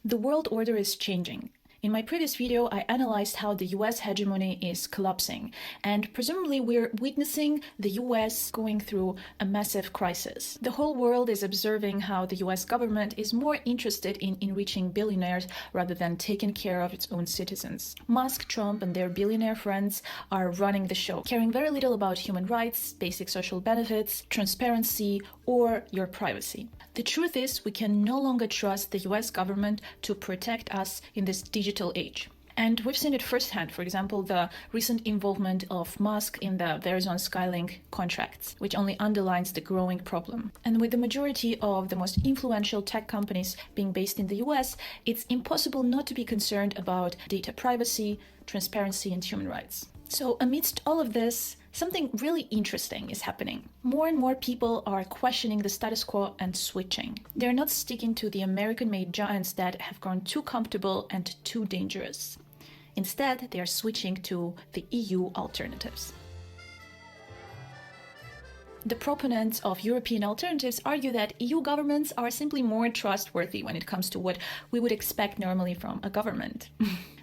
The world order is changing. In my previous video, I analyzed how the US hegemony is collapsing, and presumably we're witnessing the US going through a massive crisis. The whole world is observing how the US government is more interested in enriching billionaires rather than taking care of its own citizens. Musk, Trump, and their billionaire friends are running the show, caring very little about human rights, basic social benefits, transparency, or your privacy. The truth is, we can no longer trust the US government to protect us in this digital age. And we've seen it firsthand, for example, the recent involvement of Musk in the Verizon Skylink contracts, which only underlines the growing problem. And with the majority of the most influential tech companies being based in the US, it's impossible not to be concerned about data privacy, transparency, and human rights. So amidst all of this, something really interesting is happening. More and more people are questioning the status quo and switching. They're not sticking to the American-made giants that have grown too comfortable and too dangerous. Instead, they are switching to the EU alternatives. The proponents of European alternatives argue that EU governments are simply more trustworthy when it comes to what we would expect normally from a government.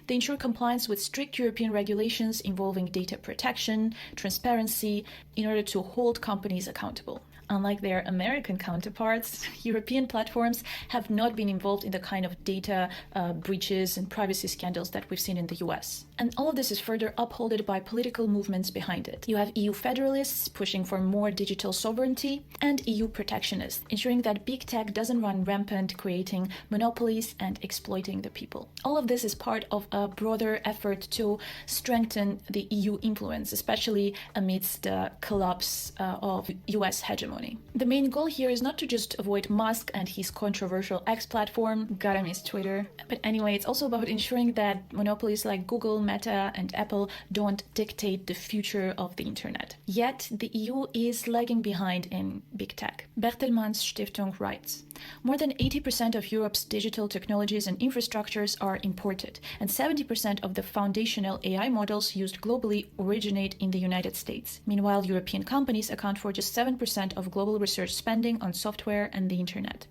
They ensure compliance with strict European regulations involving data protection, transparency, in order to hold companies accountable. Unlike their American counterparts, European platforms have not been involved in the kind of data breaches and privacy scandals that we've seen in the US. And all of this is further upheld by political movements behind it. You have EU federalists pushing for more digital sovereignty, and EU protectionists, ensuring that big tech doesn't run rampant, creating monopolies and exploiting the people. All of this is part of a broader effort to strengthen the EU influence, especially amidst the collapse of US hegemony. The main goal here is not to just avoid Musk and his controversial X platform, gotta miss Twitter, but anyway, it's also about ensuring that monopolies like Google, Meta, and Apple don't dictate the future of the internet. Yet, the EU is lagging behind in big tech. Bertelsmann's Stiftung writes, more than 80% of Europe's digital technologies and infrastructures are imported, and 70% of the foundational AI models used globally originate in the United States. Meanwhile, European companies account for just 7% of global research spending on software and the internet.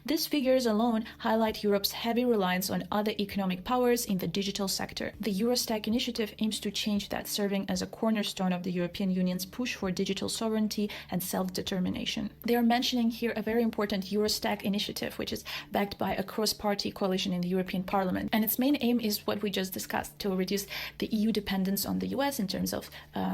These figures alone highlight Europe's heavy reliance on other economic powers in the digital sector. The Eurostack initiative aims to change that, serving as a cornerstone of the European Union's push for digital sovereignty and self-determination. They are mentioning here a very important Eurostack initiative, which is backed by a cross-party coalition in the European Parliament. And its main aim is what we just discussed, to reduce the EU dependence on the US in terms of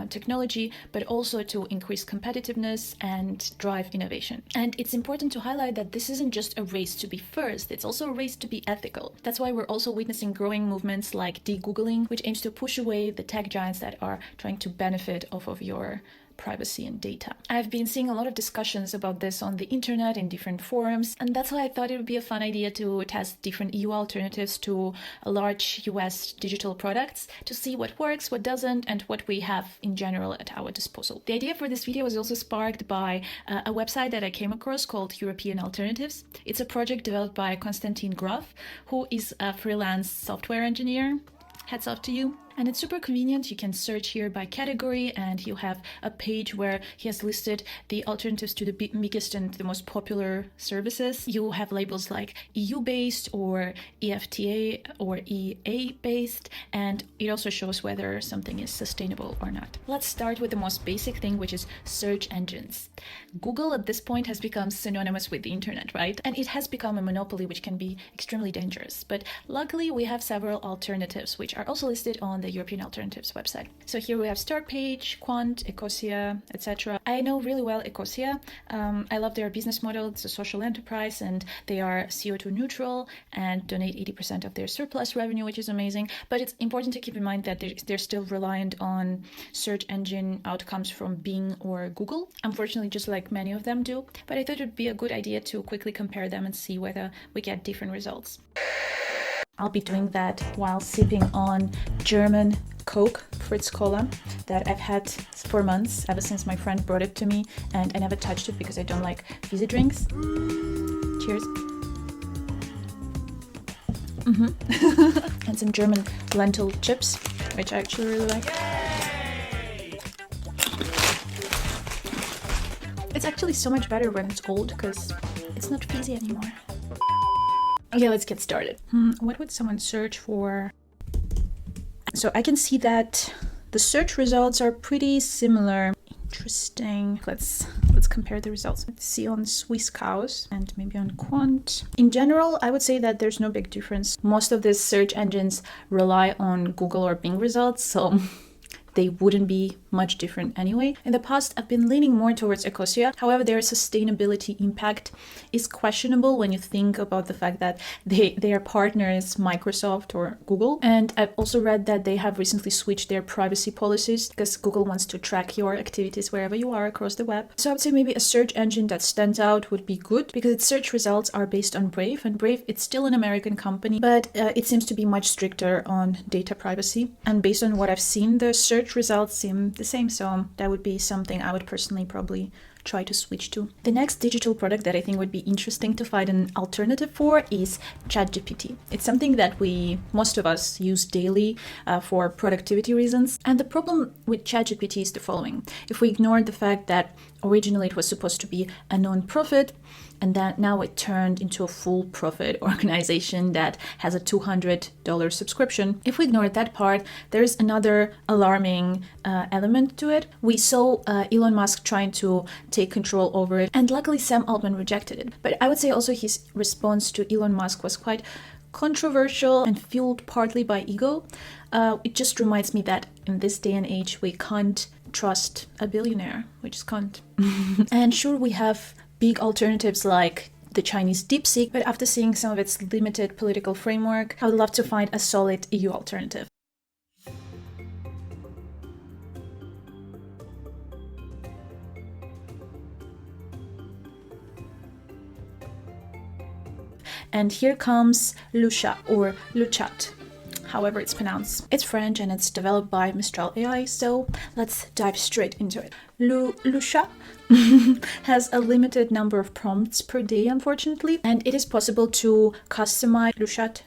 technology, but also to increase competitiveness and drive innovation. And it's important to highlight that this isn't just a race to be first, it's also a race to be ethical. That's why we're also witnessing growing movements like de-Googling, which aims to push away the tech giants that are trying to benefit off of your privacy and data. I've been seeing a lot of discussions about this on the internet in different forums, and that's why I thought it would be a fun idea to test different EU alternatives to large US digital products to see what works, what doesn't, and what we have in general at our disposal. The idea for this video was also sparked by a website that I came across called European Alternatives. It's a project developed by Konstantin Graf, who is a freelance software engineer. Hats off to you. And it's super convenient. You can search here by category, and you have a page where he has listed the alternatives to the biggest and the most popular services. You have labels like EU-based or EFTA or EA-based, and it also shows whether something is sustainable or not. Let's start with the most basic thing, which is search engines. Google at this point has become synonymous with the internet, right? And it has become a monopoly, which can be extremely dangerous. But luckily, we have several alternatives, which are also listed on the European Alternatives website. So here we have Startpage, Qwant, Ecosia, etc. I know really well Ecosia. I love their business model. It's a social enterprise, and they are CO2 neutral and donate 80% of their surplus revenue, which is amazing. But it's important to keep in mind that they're still reliant on search engine outcomes from Bing or Google, unfortunately, just like many of them do. But I thought it would be a good idea to quickly compare them and see whether we get different results. I'll be doing that while sipping on German Coke, Fritz Cola, that I've had for months, ever since my friend brought it to me, and I never touched it because I don't like fizzy drinks. Cheers. And some German lentil chips, which I actually really like. It's actually so much better when it's old because it's not fizzy anymore. Okay, let's get started. What would someone search for? So I can see that the search results are pretty similar. Interesting. Let's compare the results. Let's see on SwissCows and maybe on Qwant. In general, I would say that there's no big difference. Most of these search engines rely on Google or Bing results, so they wouldn't be much different anyway. In the past, I've been leaning more towards Ecosia. However, their sustainability impact is questionable when you think about the fact that their partner is Microsoft or Google. And I've also read that they have recently switched their privacy policies because Google wants to track your activities wherever you are across the web. So I would say maybe a search engine that stands out would be good because its search results are based on Brave, and Brave, it's still an American company, but it seems to be much stricter on data privacy. And based on what I've seen, the search results seem the same, so that would be something I would personally probably try to switch to. The next digital product that I think would be interesting to find an alternative for is ChatGPT. It's something that most of us use daily for productivity reasons. And the problem with ChatGPT is the following. If we ignore the fact that originally it was supposed to be a non-profit, and that now it turned into a full profit organization that has a $200 subscription. If we ignore that part, there's another alarming element to it. We saw Elon Musk trying to take control over it, and luckily Sam Altman rejected it. But I would say also his response to Elon Musk was quite controversial and fueled partly by ego. It just reminds me that in this day and age, we can't trust a billionaire. We just can't. And sure, we have big alternatives like the Chinese DeepSeek, but after seeing some of its limited political framework, I would love to find a solid EU alternative. And here comes Lusha or Luchat, however it's pronounced. It's French and it's developed by Mistral AI, so let's dive straight into it. Lusha has a limited number of prompts per day, unfortunately, and it is possible to customize Luchat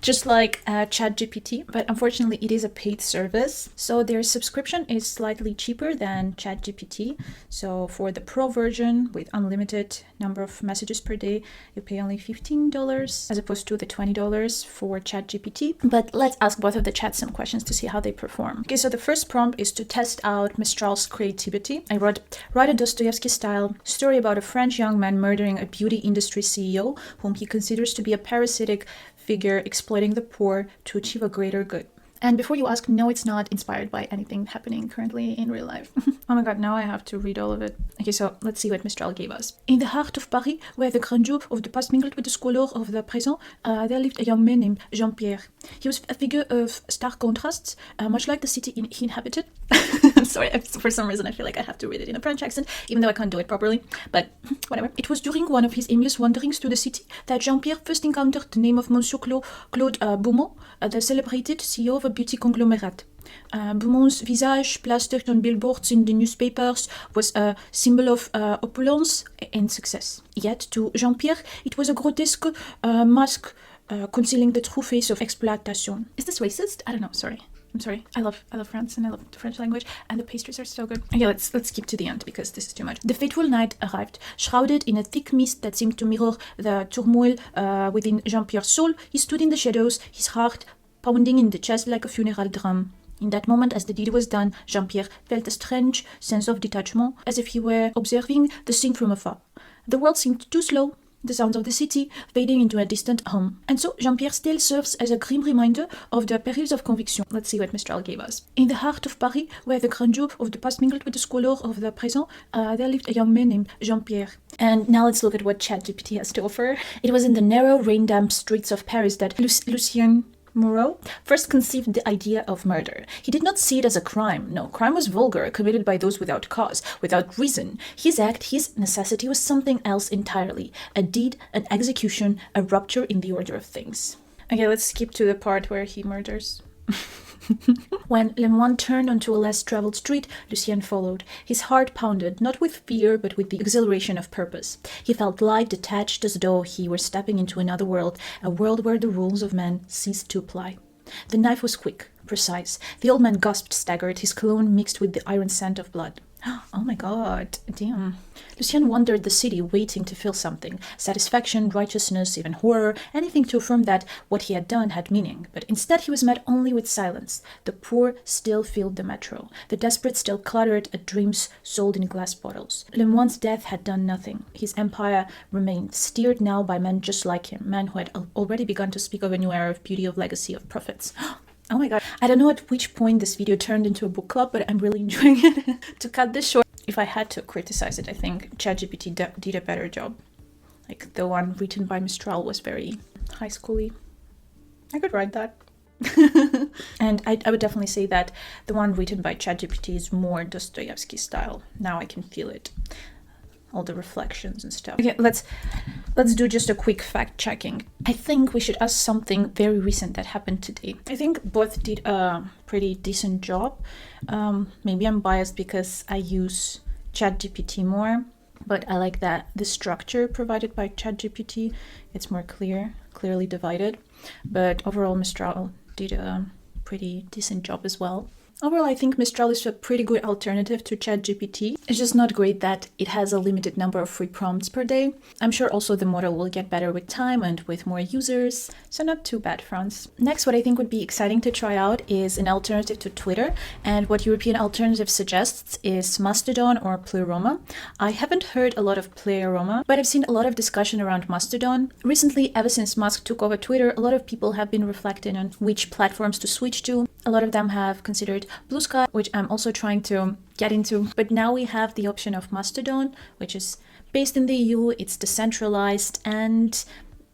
just like ChatGPT, but unfortunately it is a paid service, so their subscription is slightly cheaper than ChatGPT. So for the pro version with unlimited number of messages per day, you pay only $15 as opposed to the $20 for ChatGPT. But let's ask both of the chats some questions to see how they perform. Okay, so the first prompt is to test out Mistral's creativity. I wrote a Dostoevsky-style story about a French young man murdering a beauty industry CEO whom he considers to be a parasitic figure exploiting the poor to achieve a greater good. And before you ask, no, it's not inspired by anything happening currently in real life. Oh my god, now I have to read all of it. Okay, so let's see what Mistral gave us. In the heart of Paris, where the grandeur of the past mingled with the squalor of the present, there lived a young man named Jean-Pierre. He was a figure of stark contrasts, much like the city he inhabited. I'm sorry, for some reason I feel like I have to read it in a French accent, even though I can't do it properly, but whatever. It was during one of his aimless wanderings through the city that Jean-Pierre first encountered the name of Monsieur Claude Beaumont, the celebrated CEO of a beauty conglomerate. Beaumont's visage, plastered on billboards in the newspapers, was a symbol of opulence and success. Yet to Jean-Pierre, it was a grotesque mask concealing the true face of exploitation. Is this racist? I don't know, sorry. I'm sorry. I love France and I love the French language, and the pastries are so good. Okay, let's skip to the end because this is too much. The fateful night arrived, shrouded in a thick mist that seemed to mirror the turmoil within Jean-Pierre's soul. He stood in the shadows, his heart pounding in the chest like a funeral drum. In that moment, as the deed was done, Jean-Pierre felt a strange sense of detachment, as if he were observing the scene from afar. The world seemed too slow, the sounds of the city fading into a distant hum. And so Jean-Pierre still serves as a grim reminder of the perils of conviction. Let's see what Mistral gave us. In the heart of Paris, where the grandeur of the past mingled with the squalor of the present, there lived a young man named Jean-Pierre. And now let's look at what ChatGPT has to offer. It was in the narrow, rain-damp streets of Paris that Lucien Moreau first conceived the idea of murder. He did not see it as a crime. No, crime was vulgar, committed by those without cause, without reason. His act, his necessity was something else entirely. A deed, an execution, a rupture in the order of things. Okay, let's skip to the part where he murders. When Lemoine turned onto a less traveled street, Lucien followed. His heart pounded, not with fear, but with the exhilaration of purpose. He felt light, detached, as though he were stepping into another world, a world where the rules of man ceased to apply. The knife was quick, precise. The old man gasped, staggered, his cologne mixed with the iron scent of blood. Oh my god, damn. Lucien wandered the city waiting to feel something. Satisfaction, righteousness, even horror, anything to affirm that what he had done had meaning. But instead he was met only with silence. The poor still filled the metro. The desperate still cluttered at dreams sold in glass bottles. Lemoine's death had done nothing. His empire remained, steered now by men just like him, men who had already begun to speak of a new era of beauty, of legacy, of prophets. Oh my god. I don't know at which point this video turned into a book club, but I'm really enjoying it. To cut this short, if I had to criticize it, I think ChatGPT did a better job. Like, the one written by Mistral was very high schooly. I could write that. And I would definitely say that the one written by ChatGPT is more Dostoevsky style. Now I can feel it. All the reflections and stuff. Okay, let's do just a quick fact checking. I think we should ask something very recent that happened today. I think both did a pretty decent job. Maybe I'm biased because I use ChatGPT more, but I like that the structure provided by ChatGPT, it's more clearly divided. But overall, Mistral did a pretty decent job as well. Overall, I think Mistral is a pretty good alternative to ChatGPT. It's just not great that it has a limited number of free prompts per day. I'm sure also the model will get better with time and with more users, so not too bad, France. Next, what I think would be exciting to try out is an alternative to Twitter, and what European Alternative suggests is Mastodon or Pleroma. I haven't heard a lot of Pleroma, but I've seen a lot of discussion around Mastodon. Recently, ever since Musk took over Twitter, a lot of people have been reflecting on which platforms to switch to. A lot of them have considered Blue Sky, which I'm also trying to get into. But now we have the option of Mastodon, which is based in the EU, it's decentralized, and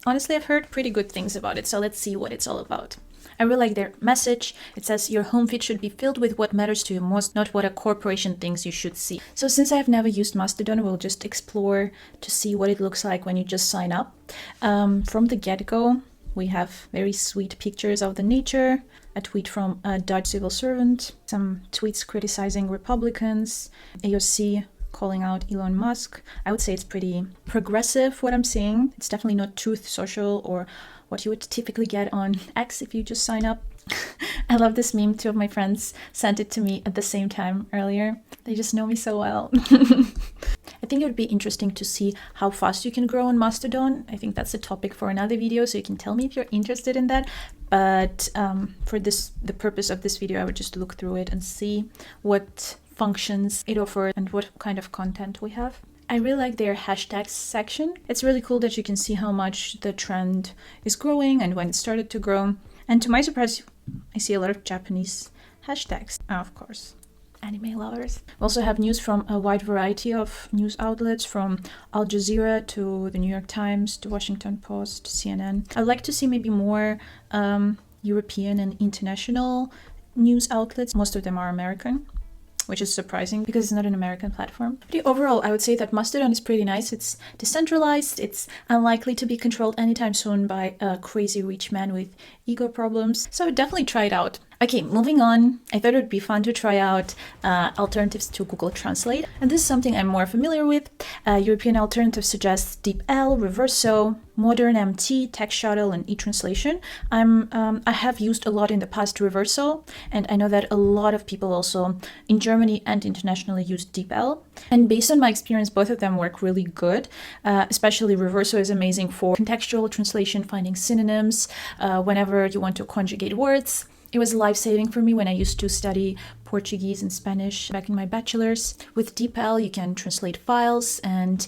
honestly, I've heard pretty good things about it, so let's see what it's all about. I really like their message. It says your home feed should be filled with what matters to you most, not what a corporation thinks you should see. So since I've never used Mastodon, we'll just explore to see what it looks like when you just sign up. From the get-go, we have very sweet pictures of the nature, a tweet from a Dutch civil servant, some tweets criticizing Republicans, AOC calling out Elon Musk. I would say it's pretty progressive, what I'm seeing. It's definitely not Truth Social or what you would typically get on X if you just sign up. I love this meme. Two of my friends sent it to me at the same time earlier. They just know me so well. I think it would be interesting to see how fast you can grow on Mastodon. I think that's a topic for another video, so you can tell me if you're interested in that. But for the purpose of this video, I would just look through it and see what functions it offers and what kind of content we have. I really like their hashtags section. It's really cool that you can see how much the trend is growing and when it started to grow. And to my surprise, I see a lot of Japanese hashtags, of course. Anime lovers. We also have news from a wide variety of news outlets, from Al Jazeera to the New York Times to Washington Post, CNN. I'd like to see maybe more European and international news outlets. Most of them are American, which is surprising because it's not an American platform. But overall, I would say that Mastodon is pretty nice. It's decentralized. It's unlikely to be controlled anytime soon by a crazy rich man with ego problems. So I would definitely try it out. Okay, moving on. I thought it would be fun to try out alternatives to Google Translate. And this is something I'm more familiar with. European Alternative suggests DeepL, Reverso, Modern MT, Text Shuttle, and eTranslation. I have used a lot in the past Reverso, and I know that a lot of people also in Germany and internationally use DeepL. And based on my experience, both of them work really good. Especially Reverso is amazing for contextual translation, finding synonyms, whenever you want to conjugate words. It was life-saving for me when I used to study Portuguese and Spanish back in my bachelor's. With DeepL, you can translate files, and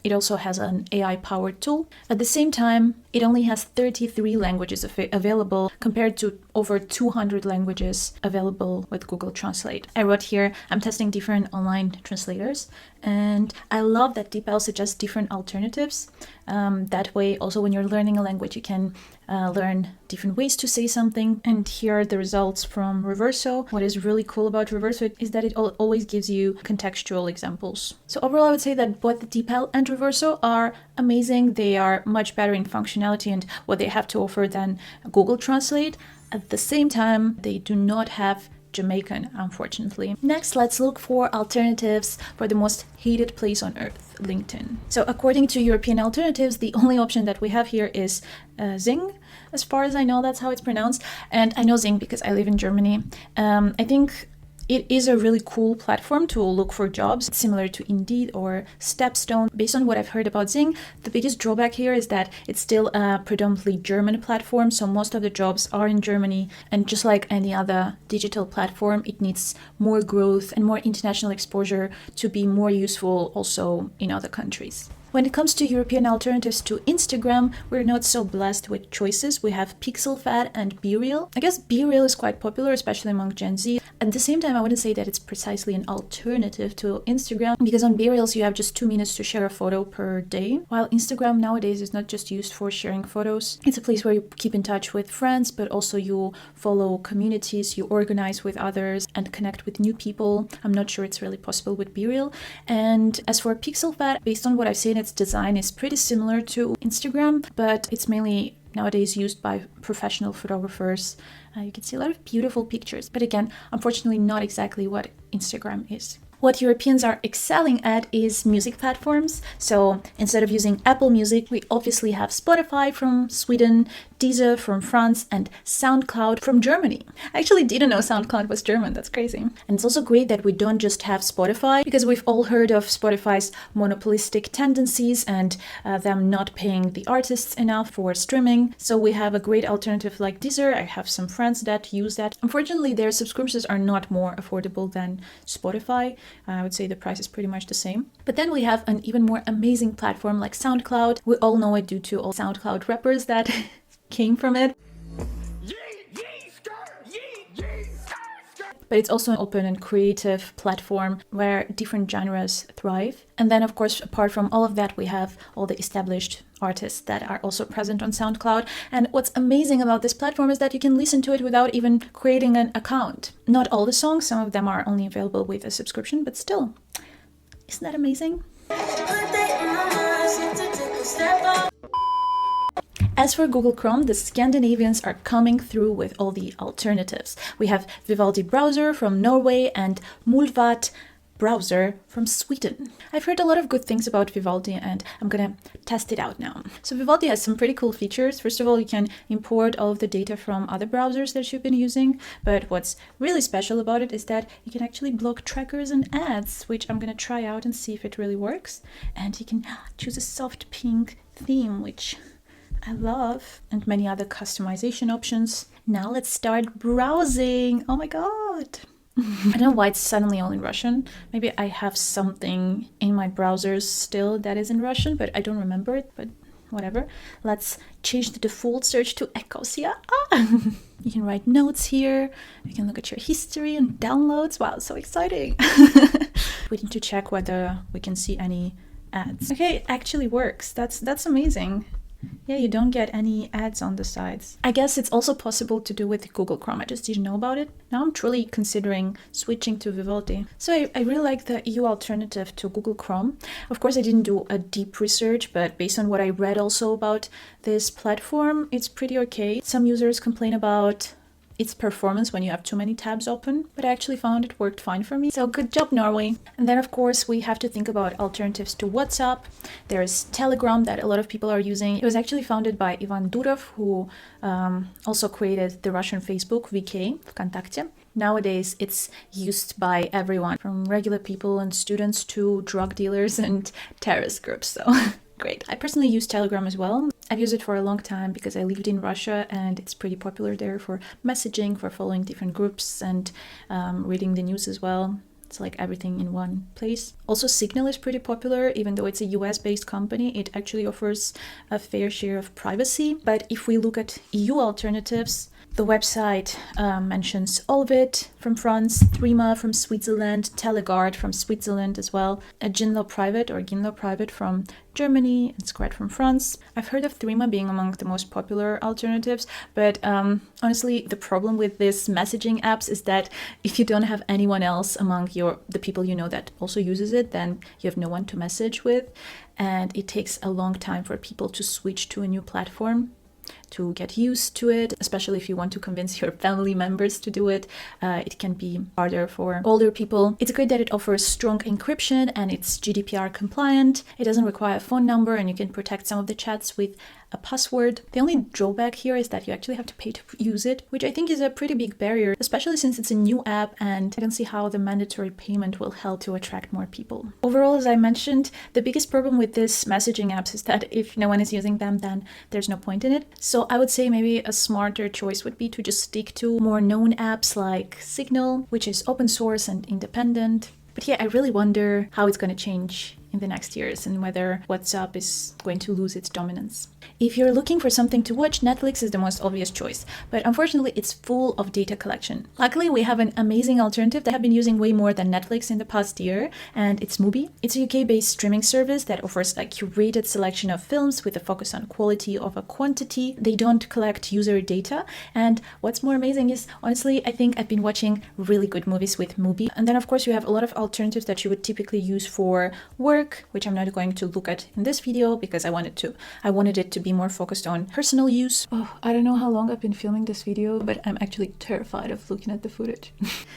it also has an AI-powered tool. At the same time, it only has 33 languages available compared to over 200 languages available with Google Translate. I wrote here, I'm testing different online translators, and I love that DeepL suggests different alternatives. That way, also when you're learning a language, you can learn different ways to say something. And here are the results from Reverso. What is really cool about Reverso is that it always gives you contextual examples. So overall, I would say that both DeepL and Reverso are amazing. They are much better in functionality and what they have to offer than Google Translate. At the same time, they do not have Jamaican, unfortunately. Next, let's look for alternatives for the most hated place on earth, LinkedIn. So according to European Alternatives, the only option that we have here is Xing. As far as I know, that's how it's pronounced. And I know Xing because I live in Germany. I think It is a really cool platform to look for jobs, similar to Indeed or Stepstone. Based on what I've heard about Xing, the biggest drawback here is that it's still a predominantly German platform, so most of the jobs are in Germany, and just like any other digital platform, it needs more growth and more international exposure to be more useful also in other countries. When it comes to European alternatives to Instagram, we're not so blessed with choices. We have Pixelfed and BeReal. I guess BeReal is quite popular, especially among Gen Z. At the same time, I wouldn't say that it's precisely an alternative to Instagram, because on BeReals you have just 2 minutes to share a photo per day, while Instagram nowadays is not just used for sharing photos. It's a place where you keep in touch with friends, but also you follow communities, you organize with others and connect with new people. I'm not sure it's really possible with BeReal. And as for Pixelfed, based on what I've seen, its design is pretty similar to Instagram, but it's mainly nowadays used by professional photographers. You can see a lot of beautiful pictures, but again, unfortunately not exactly what Instagram is. What Europeans are excelling at is music platforms. So instead of using Apple Music, we obviously have Spotify from Sweden, Deezer from France, and Soundcloud from Germany. I actually didn't know Soundcloud was German, that's crazy. And it's also great that we don't just have Spotify, because we've all heard of Spotify's monopolistic tendencies and them not paying the artists enough for streaming. So we have a great alternative like Deezer. I have some friends that use that. Unfortunately, their subscriptions are not more affordable than Spotify. I would say the price is pretty much the same. But then we have an even more amazing platform like SoundCloud. We all know it due to all SoundCloud rappers that came from it. But it's also an open and creative platform where different genres thrive. And then, of course, apart from all of that, we have all the established artists that are also present on SoundCloud. And what's amazing about this platform is that you can listen to it without even creating an account. Not all the songs, some of them are only available with a subscription, but still, isn't that amazing? As for Google Chrome, the Scandinavians are coming through with all the alternatives. We have Vivaldi browser from Norway and Mullvad browser from Sweden. I've heard a lot of good things about Vivaldi and I'm gonna test it out now. So Vivaldi has some pretty cool features. First of all, you can import all of the data from other browsers that you've been using, but what's really special about it is that you can actually block trackers and ads, which I'm gonna try out and see if it really works. And you can choose a soft pink theme, which I love, and many other customization options. Now let's start browsing. Oh my god. I don't know why it's suddenly all in Russian. Maybe I have something in my browsers still that is in Russian, but I don't remember it, but whatever. Let's change the default search to Ecosia. You can write notes here. You can look at your history and downloads. Wow, so exciting. We need to check whether we can see any ads. Okay, it actually works. That's amazing. Yeah, you don't get any ads on the sides. I guess it's also possible to do with Google Chrome. I just didn't know about it. Now I'm truly considering switching to Vivaldi. So I really like the EU alternative to Google Chrome. Of course, I didn't do a deep research, but based on what I read also about this platform, it's pretty okay. Some users complain about its performance when you have too many tabs open, but I actually found it worked fine for me. So good job, Norway. And then of course we have to think about alternatives to WhatsApp. There's Telegram that a lot of people are using. It was actually founded by Ivan Durov, who also created the Russian Facebook, VK, Vkontakte. Nowadays it's used by everyone, from regular people and students to drug dealers and terrorist groups, so great. I personally use Telegram as well. I've used it for a long time because I lived in Russia and it's pretty popular there for messaging, for following different groups and reading the news as well. It's like everything in one place. Also, Signal is pretty popular. Even though it's a US-based company, it actually offers a fair share of privacy. But if we look at EU alternatives, the website mentions Olvit from France, Threema from Switzerland, Teleguard from Switzerland as well, a Ginlo Private from Germany, and Squad from France. I've heard of Threema being among the most popular alternatives, but honestly, the problem with these messaging apps is that if you don't have anyone else among the people you know that also uses it, then you have no one to message with, and it takes a long time for people to switch to a new platform. to get used to it, especially if you want to convince your family members to do it. It can be harder for older people. It's great that it offers strong encryption and it's GDPR compliant. It doesn't require a phone number and you can protect some of the chats with a password. The only drawback here is that you actually have to pay to use it, which I think is a pretty big barrier, especially since it's a new app and I don't see how the mandatory payment will help to attract more people. Overall, as I mentioned, the biggest problem with this messaging apps is that if no one is using them, then there's no point in it. So I would say maybe a smarter choice would be to just stick to more known apps like Signal, which is open source and independent. But yeah, I really wonder how it's going to change in the next years and whether WhatsApp is going to lose its dominance. If you're looking for something to watch, Netflix is the most obvious choice, but unfortunately it's full of data collection. Luckily, we have an amazing alternative that I've been using way more than Netflix in the past year, and it's Mubi. It's a UK-based streaming service that offers a curated selection of films with a focus on quality over quantity. They don't collect user data, and what's more amazing is, honestly, I think I've been watching really good movies with Mubi. And then of course you have a lot of alternatives that you would typically use for work, which I'm not going to look at in this video because I wanted it to be more focused on personal use. Oh, I don't know how long I've been filming this video, but I'm actually terrified of looking at the footage.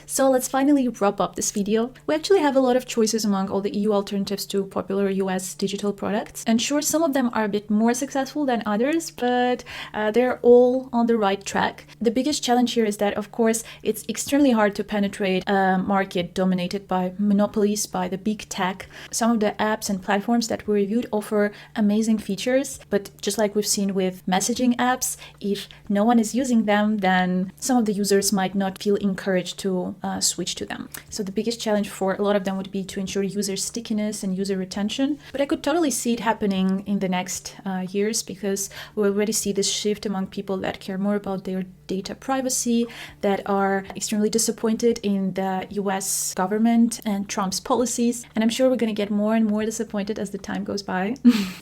So let's finally wrap up this video. We actually have a lot of choices among all the EU alternatives to popular US digital products. And sure, some of them are a bit more successful than others, but they're all on the right track. The biggest challenge here is that, of course, it's extremely hard to penetrate a market dominated by monopolies, by the big tech. Some of the apps and platforms that we reviewed offer amazing features, but just like we've seen with messaging apps, if no one is using them, then some of the users might not feel encouraged to switch to them. So the biggest challenge for a lot of them would be to ensure user stickiness and user retention. But I could totally see it happening in the next years, because we already see this shift among people that care more about their data privacy, that are extremely disappointed in the US government and Trump's policies. And I'm sure we're going to get more and more disappointed as the time goes by.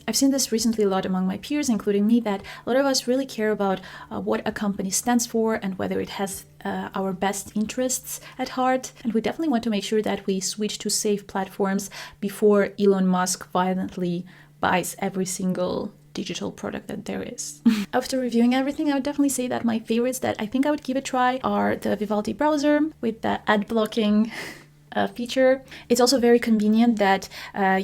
I've seen this recently a lot among my peers, including me, that a lot of us really care about what a company stands for and whether it has our best interests at heart. And we definitely want to make sure that we switch to safe platforms before Elon Musk violently buys every single digital product that there is. After reviewing everything, I would definitely say that my favorites that I think I would give a try are the Vivaldi browser with the ad blocking feature. It's also very convenient that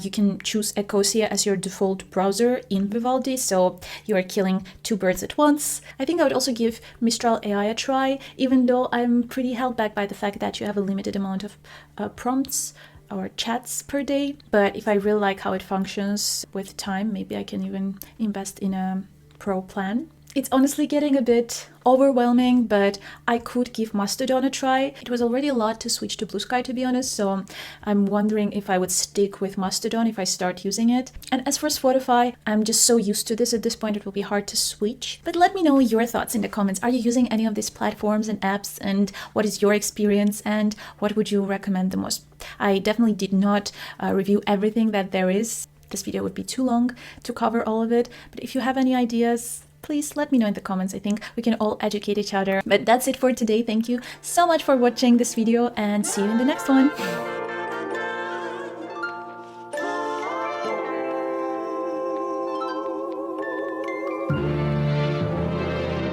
you can choose Ecosia as your default browser in Vivaldi, so you are killing two birds at once. I think I would also give Mistral AI a try, even though I'm pretty held back by the fact that you have a limited amount of prompts or chats per day. But if I really like how it functions with time, maybe I can even invest in a pro plan. It's honestly getting a bit overwhelming, but I could give Mastodon a try. It was already a lot to switch to Blue Sky, to be honest, so I'm wondering if I would stick with Mastodon if I start using it. And as for Spotify, I'm just so used to this at this point, it will be hard to switch. But let me know your thoughts in the comments. Are you using any of these platforms and apps, and what is your experience, and what would you recommend the most? I definitely did not review everything that there is. This video would be too long to cover all of it, but if you have any ideas, please let me know in the comments. I think we can all educate each other. But that's it for today. Thank you so much for watching this video, and see you in the next one.